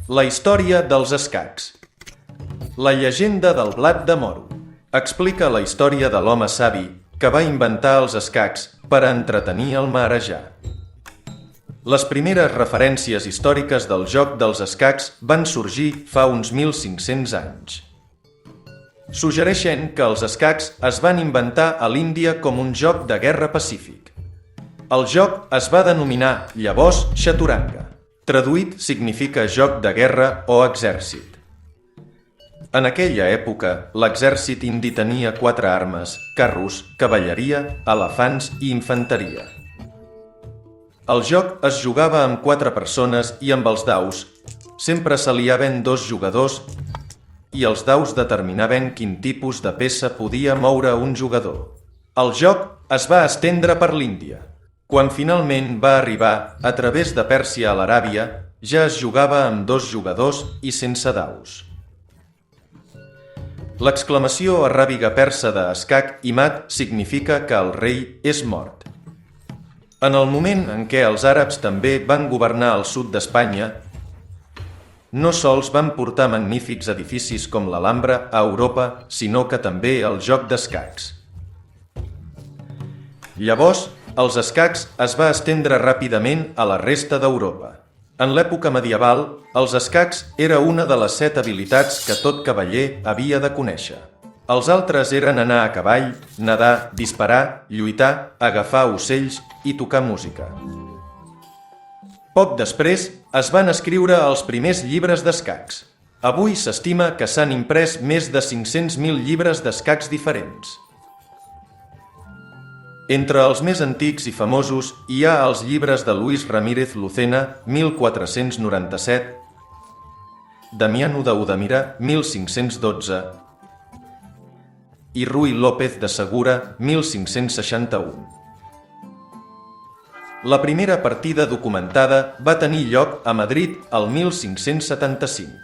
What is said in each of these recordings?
La història dels escacs. La llegenda del blat de moro explica la història de l'home savi que va inventar els escacs per a entretenir el marejar. Les primeres referències històriques del joc dels escacs van sorgir fa uns 1.500 anys. Suggereixen que els escacs es van inventar a l'Índia com un joc de guerra pacífic. El joc es va denominar llavors Chaturanga. Traduït significa joc de guerra o exèrcit. En aquella època, l'exèrcit indi tenia 4 armes: carros, cavalleria, elefants i infanteria. El joc es jugava amb 4 persones i amb els daus. Sempre s'aliaven 2 jugadors i els daus determinaven quin tipus de peça podia moure un jugador. El joc es va estendre per l'Índia. Quan finalment va arribar a través de Pèrsia a l'Aràbia, ja es jugava amb 2 jugadors i sense daus. L'exclamació aràbiga persa de escac i mat significa que el rei és mort. En el moment en què els àrabs també van governar el sud d'Espanya, no sols van portar magnífics edificis com l'Alhambra a Europa, sinó que també el joc d'escacs. Llavors, els escacs es va estendre ràpidament a la resta d'Europa. En l'època medieval, els escacs era una de les 7 habilitats que tot cavaller havia de conèixer. Els altres eren anar a cavall, nedar, disparar, lluitar, agafar ocells i tocar música. Poc després, es van escriure els primers llibres d'escacs. Avui s'estima que s'han imprès més de 500.000 llibres d'escacs diferents. Entre els més antics i famosos hi ha els llibres de Luis Ramírez Lucena, 1497, Damiano de Udamira, 1512, i Ruy López de Segura, 1561. La primera partida documentada va tenir lloc a Madrid el 1575.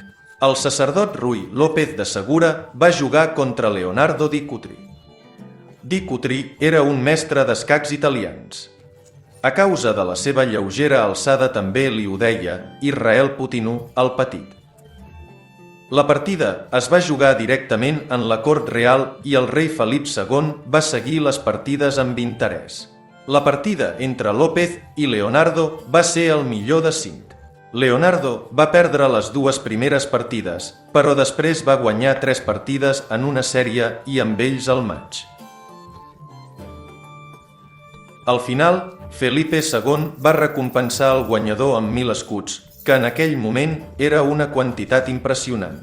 El sacerdot Ruy López de Segura va jugar contra Leonardo di Cutri. Di Cutri era un mestre d'escacs italians. A causa de la seva lleugera alçada també li ho deia Israel Potinu el Petit. La partida es va jugar directament en la cort real i el rei Felip II va seguir les partides amb interès. La partida entre López i Leonardo va ser el millor de 5. Leonardo va perdre les 2 primeres partides, però després va guanyar 3 partides en una sèrie i amb ells el maig. Al final, Felipe II va recompensar el guanyador amb 1.000 escuts, que en aquell moment era una quantitat impressionant.